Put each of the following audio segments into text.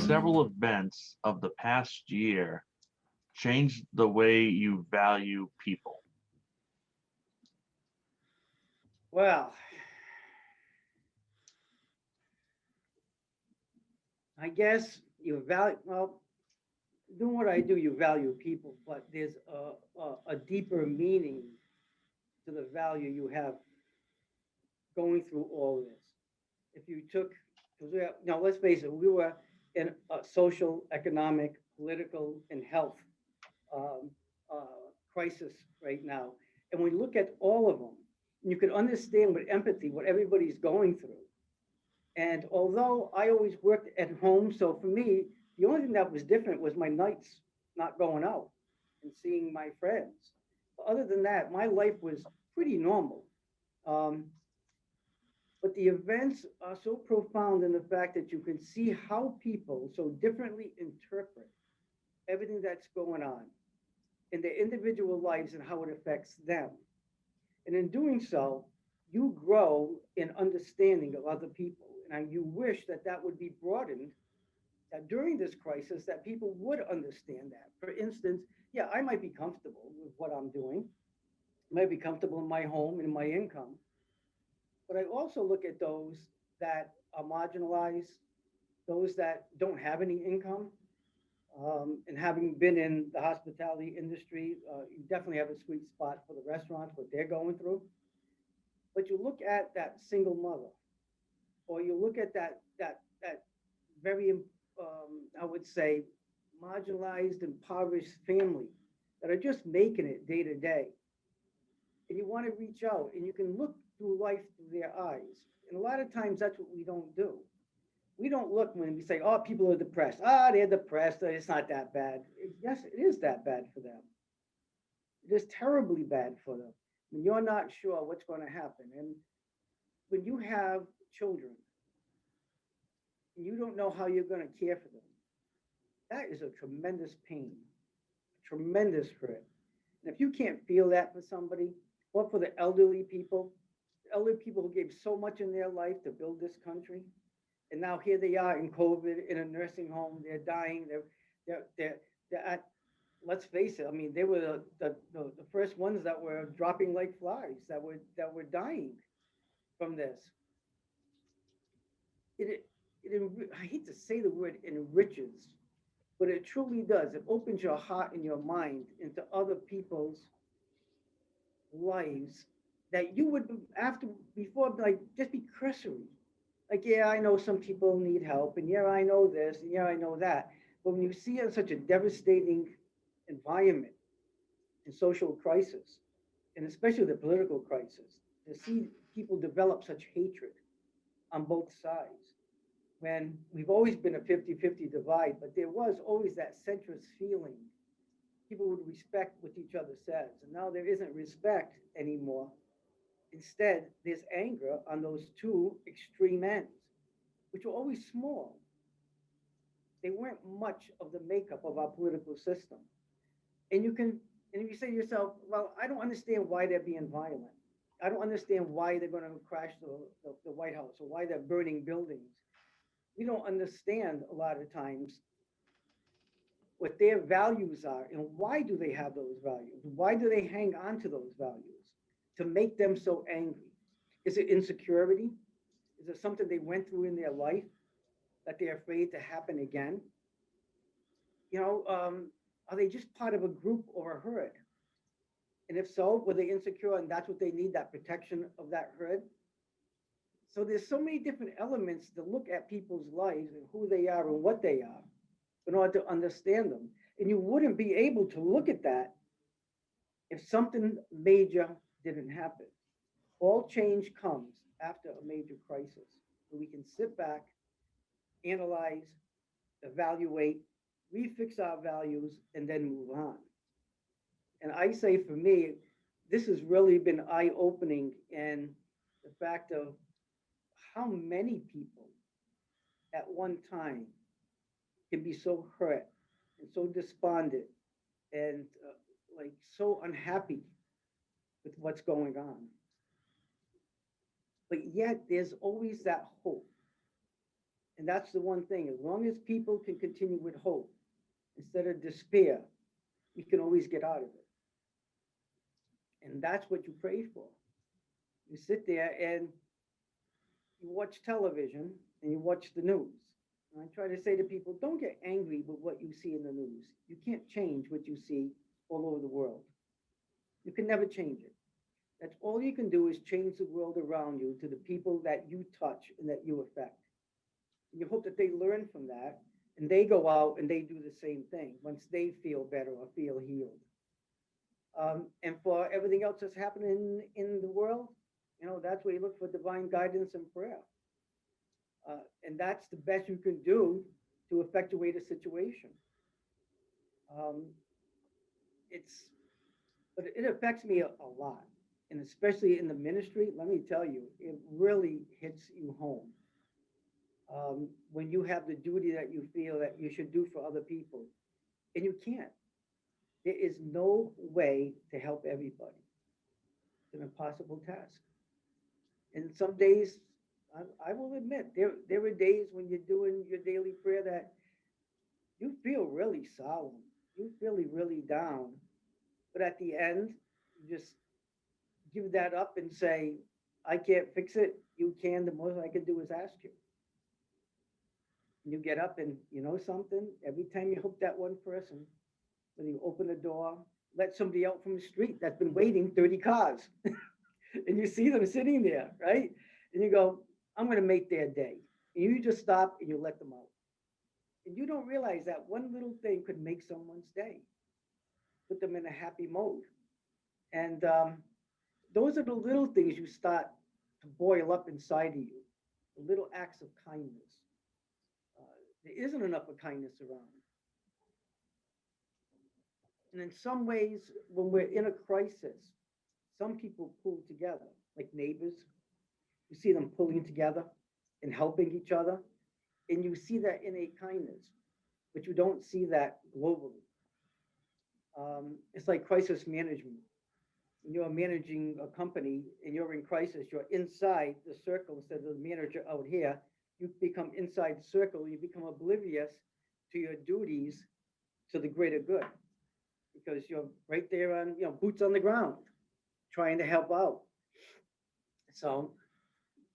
several events of the past year changed the way you value people? Well, I guess you value, well, doing what I do, you value people, but there's a deeper meaning to the value you have going through all of this. If you took, because now let's face it, we were in a social, economic, political, and health um, crisis right now. And we look at all of them, and you can understand with empathy what everybody's going through. And although I always worked at home, so for me, the only thing that was different was my nights not going out and seeing my friends. But other than that, my life was pretty normal. Um, but the events are so profound in the fact that you can see how people so differently interpret everything that's going on in their individual lives and how it affects them. And in doing so, you grow in understanding of other people. And you wish that that would be broadened, that during this crisis, that people would understand that. For instance, yeah, I might be comfortable with what I'm doing. I might be comfortable in my home and in my income. But I also look at those that are marginalized, those that don't have any income. And having been in the hospitality industry, you definitely have a sweet spot for the restaurants, what they're going through. But you look at that single mother, or you look at that very, I would say, marginalized, impoverished family that are just making it day to day, and you want to reach out, and you can look through life through their eyes. And a lot of times, that's what we don't do. We don't look when we say, "Oh, people are depressed. Ah, they're depressed. It's not that bad." Yes, it is that bad for them. It is terribly bad for them when you're not sure what's going to happen. And when you have children and you don't know how you're going to care for them, that is a tremendous pain, a tremendous hurt. And if you can't feel that for somebody, or for the elderly people who gave so much in their life to build this country, and now here they are in COVID in a nursing home, they're dying, they're at, let's face it, I mean, they were the first ones that were dropping like flies, that were dying from this. It, I hate to say the word enriches, but it truly does. It opens your heart and your mind into other people's lives that you would after before like just be cursory. Like, yeah, I know some people need help, and yeah, I know this, and yeah, I know that. But when you see it in such a devastating environment and social crisis, and especially the political crisis, to see people develop such hatred on both sides, when we've always been a 50-50 divide, but there was always that centrist feeling. People would respect what each other says. And now there isn't respect anymore. Instead, there's anger on those two extreme ends, which were always small. They weren't much of the makeup of our political system. And you can, and if you say to yourself, well, I don't understand why they're being violent. I don't understand why they're going to crash the White House or why they're burning buildings. We don't understand a lot of times what their values are and why do they have those values? Why do they hang on to those values to make them so angry? Is it insecurity? Is it something they went through in their life that they're afraid to happen again? You know, are they just part of a group or a herd? And if so, were they insecure and that's what they need, that protection of that herd? So there's so many different elements to look at people's lives and who they are and what they are in order to understand them. And you wouldn't be able to look at that if something major didn't happen. All change comes after a major crisis. So we can sit back, analyze, evaluate, refix our values, and then move on. And I say for me, this has really been eye opening in the fact of how many people at one time can be so hurt and so despondent and like so unhappy with what's going on. But yet there's always that hope. And that's the one thing. As long as people can continue with hope instead of despair, we can always get out of it. And that's what you pray for. You sit there and you watch television and you watch the news. And I try to say to people, don't get angry with what you see in the news. You can't change what you see all over the world. You can never change it. That's all you can do is change the world around you to the people that you touch and that you affect. And you hope that they learn from that and they go out and they do the same thing once they feel better or feel healed. And for everything else that's happening in the world, that's where you look for divine guidance and prayer. And that's the best you can do to effectuate a situation. Um, it's, but it affects me a lot. And especially in the ministry, let me tell you, it really hits you home. When you have the duty that you feel that you should do for other people, and you can't. There is no way to help everybody. It's an impossible task. And some days, I will admit, there were days when you're doing your daily prayer that you feel really solemn. You feel really down. But at the end, you just give that up and say, I can't fix it. You can. The most I can do is ask you. And you get up and you know something? Every time you help that one person, when you open the door, let somebody out from the street that's been waiting 30 cars. And you see them sitting there, right? And you go, I'm going to make their day. And you just stop and you let them out. And you don't realize that one little thing could make someone's day, put them in a happy mode. And those are the little things you start to boil up inside of you, the little acts of kindness. Uh, there isn't enough of kindness around. And in some ways, when we're in a crisis, some people pull together, like neighbors. You see them pulling together and helping each other. And you see that innate kindness, but you don't see that globally. It's like crisis management. When you're managing a company and you're in crisis, you're inside the circle instead of the manager out here. You become inside the circle, you become oblivious to your duties to the greater good because you're right there on, boots on the ground, trying to help out. So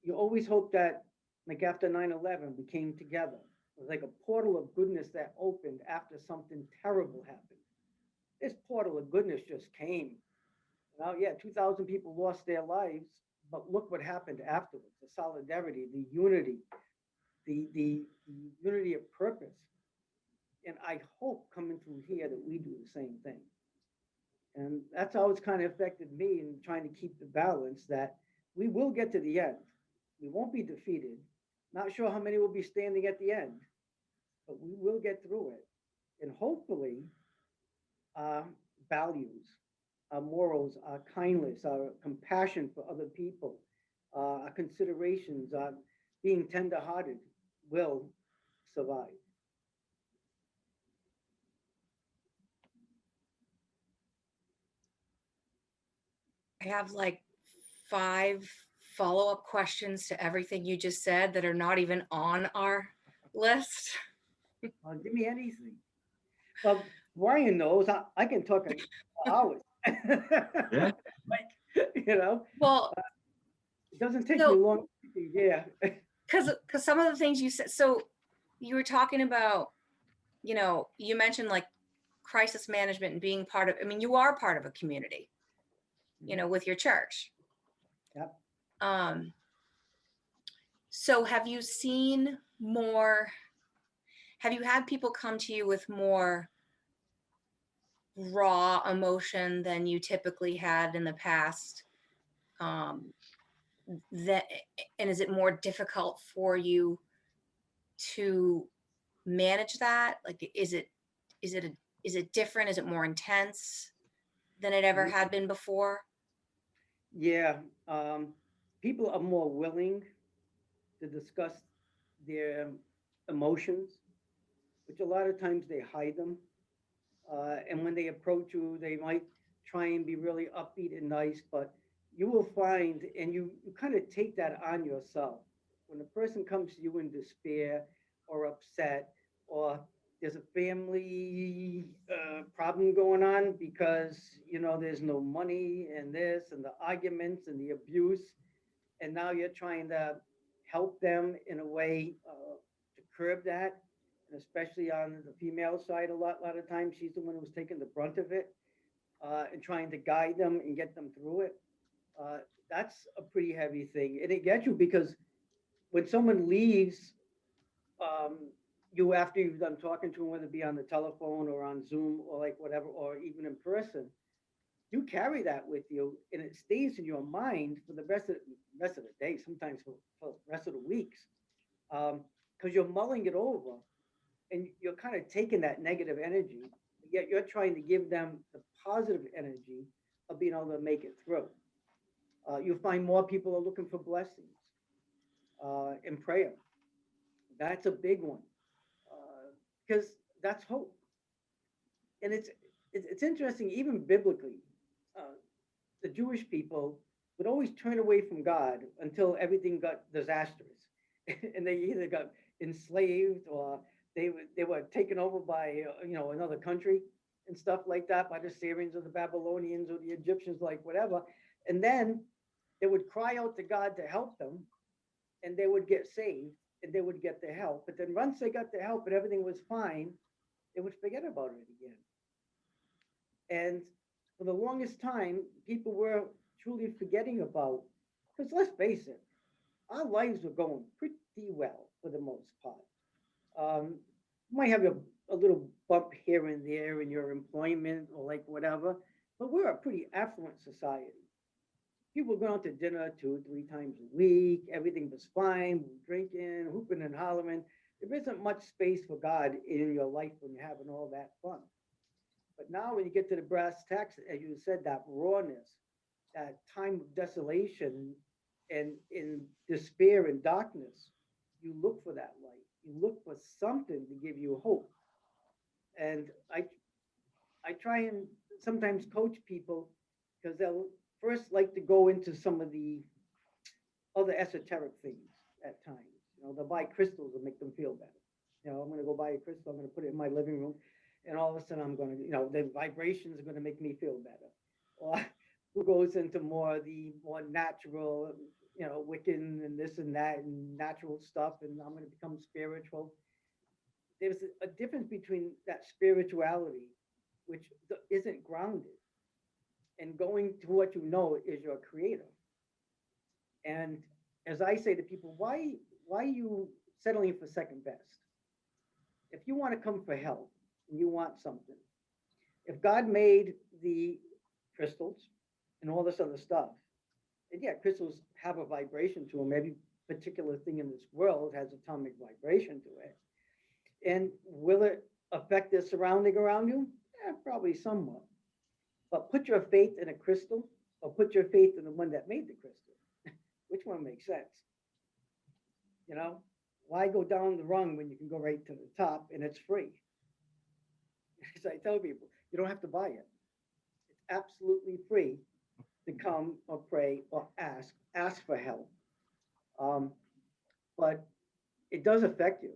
you always hope that, like after 9/11, we came together. It was like a portal of goodness that opened after something terrible happened. This portal of goodness just came. Now, yeah, 2,000 people lost their lives, but look what happened afterwards, the solidarity, the unity, the unity of purpose. And I hope coming through here that we do the same thing. And that's how it's kind of affected me in trying to keep the balance that we will get to the end. We won't be defeated. Not sure how many will be standing at the end, but we will get through it. And hopefully, our values, our morals, our kindness, our compassion for other people, our considerations, our being tenderhearted will survive. I have like 5 follow-up questions to everything you just said that are not even on our list. Give me anything. Well, Brian knows I can talk for hours. Yeah. Well, it doesn't take me so long. Yeah. because some of the things you said, so you were talking about, you mentioned like crisis management and being part of, I mean, you are part of a community, with your church. Yep. So have you seen more, have you had people come to you with more raw emotion than you typically had in the past? That, and is it more difficult for you to manage that? Like, is it different? Is it more intense than it ever had been before? Yeah. People are more willing to discuss their emotions, which a lot of times they hide them. And when they approach you, they might try and be really upbeat and nice, but you will find, and you kind of take that on yourself when a person comes to you in despair or upset, or there's a family problem going on because, there's no money and this and the arguments and the abuse, and now you're trying to help them in a way to curb that, and especially on the female side, a lot of times she's the one who's taking the brunt of it, and trying to guide them and get them through it. Uh, that's a pretty heavy thing, and it gets you because when someone leaves, um, you after you've done talking to them, whether it be on the telephone or on Zoom or like whatever, or even in person, you carry that with you, and it stays in your mind for the rest of the day, sometimes for the rest of the weeks, because you're mulling it over, and you're kind of taking that negative energy, yet you're trying to give them the positive energy of being able to make it through. You'll find more people are looking for blessings in prayer. That's a big one, because that's hope. And it's interesting, even biblically, uh, the Jewish people would always turn away from God until everything got disastrous, and they either got enslaved or they were taken over by another country and stuff like that, by the Syrians or the Babylonians or the Egyptians, like whatever, and then they would cry out to God to help them, and they would get saved and they would get the help. But then once they got the help and everything was fine, they would forget about it again. And for the longest time, people were truly forgetting about, because let's face it, our lives were going pretty well for the most part. You might have a little bump here and there in your employment or like whatever, but we're a pretty affluent society. People going out to dinner 2, 3 times a week. Everything was fine, drinking, hooping and hollering. There isn't much space for God in your life when you're having all that fun. But now, when you get to the brass tacks, as you said, that rawness, that time of desolation and in despair and darkness, you look for that light. You look for something to give you hope. And I try and sometimes coach people because they'll first like to go into some of the other esoteric things at times. They'll buy crystals and make them feel better. I'm going to go buy a crystal. I'm going to put it in my living room, and all of a sudden I'm going to, the vibrations are going to make me feel better. Or who goes into more natural, Wiccan and this and that and natural stuff, and I'm going to become spiritual. There's a difference between that spirituality, which isn't grounded, and going to what you know is your creator. And as I say to people, why are you settling for second best? If you want to come for help and you want something, if God made the crystals and all this other stuff, and yeah, crystals have a vibration to them. Every particular thing in this world has atomic vibration to it. And will it affect the surrounding around you? Yeah, probably somewhat. But put your faith in a crystal or put your faith in the one that made the crystal. Which one makes sense? You know, why go down the rung when you can go right to the top and it's free? Because I tell people, you don't have to buy it. It's absolutely free to come or pray or ask for help. Um, but it does affect you,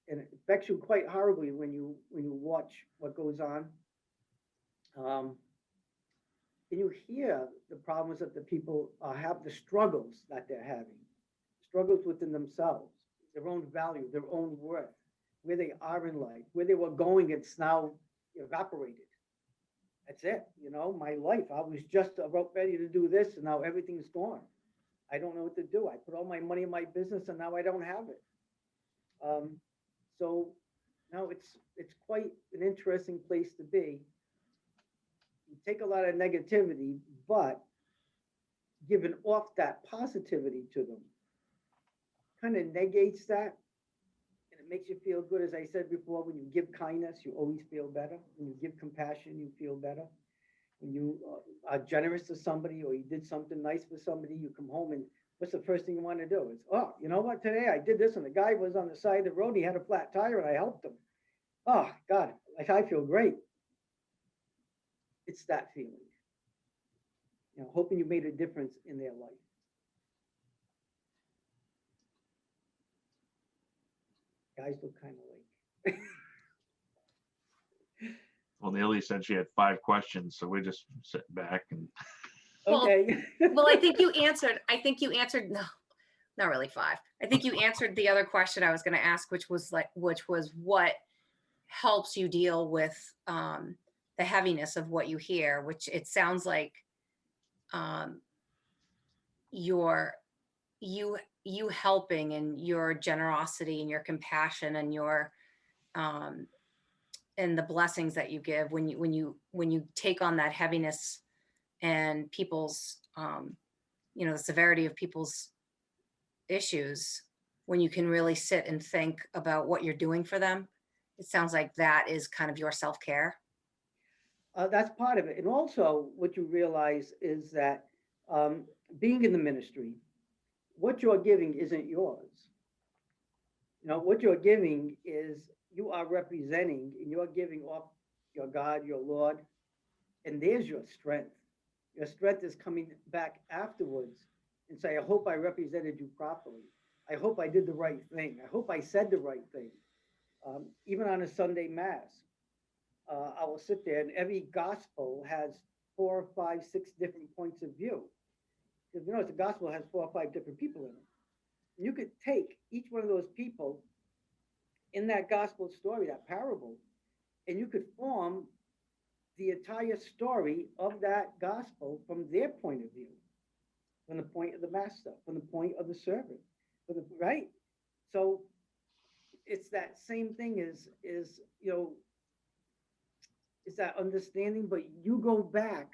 and it affects you quite horribly when you watch what goes on. Um, and you hear the problems that the people have, the struggles that they're having, struggles within themselves, their own value, their own worth, where they are in life, where they were going, it's now evaporated. That's it. My life, I was just about ready to do this, and now everything's gone. I don't know what to do. I put all my money in my business, and now I don't have it. Um, so now it's quite an interesting place to be. You take a lot of negativity, but giving off that positivity to them kind of negates that, and it makes you feel good. As I said before, when you give kindness, you always feel better. When you give compassion, you feel better. When you are generous to somebody, or you did something nice for somebody, you come home and what's the first thing you want to do? It's, oh, you know what? Today I did this, and the guy was on the side of the road. He had a flat tire, and I helped him. Oh God, like I feel great. It's that feeling. Hoping you made a difference in their life. Guys look kind of like. Well, Neely said she had 5 questions, so we're just sitting back and Well, Okay. Well, I think you answered, no, not really 5. I think you answered the other question I was going to ask, which was what helps you deal with the heaviness of what you hear, which it sounds like your you helping and your generosity and your compassion and your and the blessings that you give when you take on that heaviness and people's the severity of people's issues, when you can really sit and think about what you're doing for them. It sounds like that is kind of your self-care. That's part of it. And also, what you realize is that being in the ministry, what you're giving isn't yours. What you're giving is you are representing and you're giving off your God, your Lord, and there's your strength. Your strength is coming back afterwards and say, I hope I represented you properly. I hope I did the right thing. I hope I said the right thing. Even on a Sunday Mass, I will sit there and every gospel has 4, 5, 6 different points of view. Because the gospel has 4 or 5 different people in it. You could take each one of those people in that gospel story, that parable, and you could form the entire story of that gospel from their point of view, from the point of the master, from the point of the servant, right? So it's that same thing is is that understanding, but you go back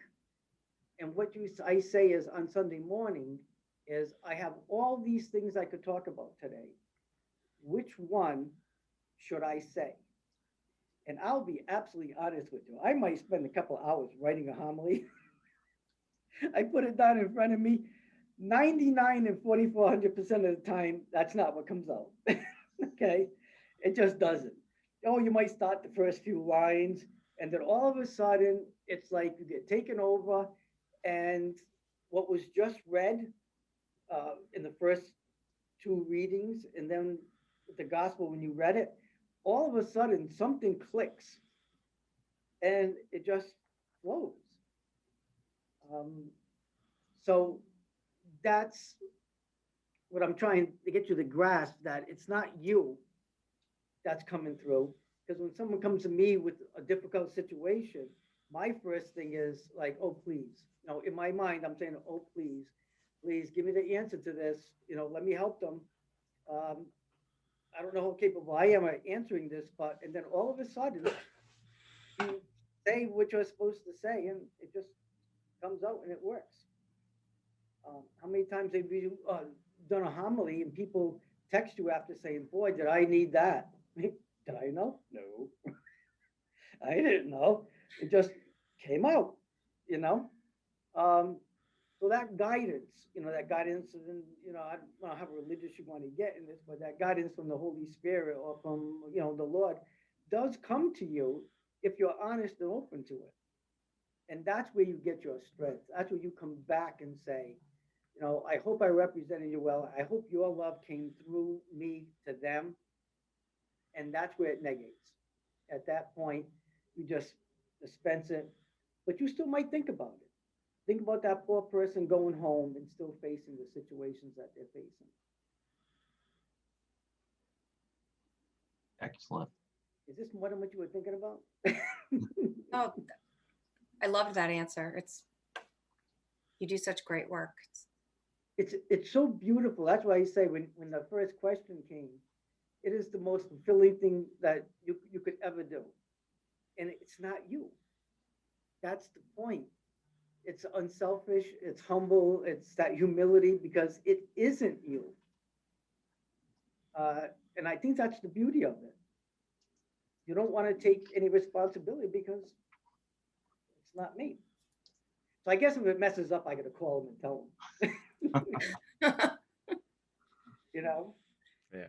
and what I say is on Sunday morning is I have all these things I could talk about today. Which one should I say? And I'll be absolutely honest with you. I might spend a couple hours writing a homily. I put it down in front of me. 99 and 4,400% of the time, that's not what comes out. Okay? It just doesn't. Oh, you might start the first few lines, and then all of a sudden, it's like you get taken over, and what was just read in the first 2 readings, and then the gospel, when you read it, all of a sudden something clicks and it just flows. So that's what I'm trying to get you to grasp, that it's not you that's coming through. Because when someone comes to me with a difficult situation, my first thing is like, oh, please. In my mind, I'm saying, oh, please give me the answer to this. Let me help them. I don't know how capable I am at answering this, and then all of a sudden, you say what you're supposed to say, and it just comes out and it works. How many times have you done a homily and people text you after saying, boy, did I need that? Did I know? No. I didn't know. It just came out, So that guidance, and, I don't know how religious you want to get in this, but that guidance from the Holy Spirit or from, the Lord does come to you if you're honest and open to it. And that's where you get your strength. That's where you come back and say, I hope I represented you well. I hope your love came through me to them. And that's where it negates. At that point, you just dispense it, but you still might think about it. Think about that poor person going home and still facing the situations that they're facing. excellent. Is this more than what you were thinking about? Oh, I loved that answer. You do such great work. It's so beautiful. That's why I say when the first question came, it is the most fulfilling thing that you could ever do. And it's not you. That's the point. It's unselfish, it's humble, it's that humility because it isn't you. And I think that's the beauty of it. You don't want to take any responsibility because it's not me. So I guess if it messes up, I got to call them and tell them. Yeah.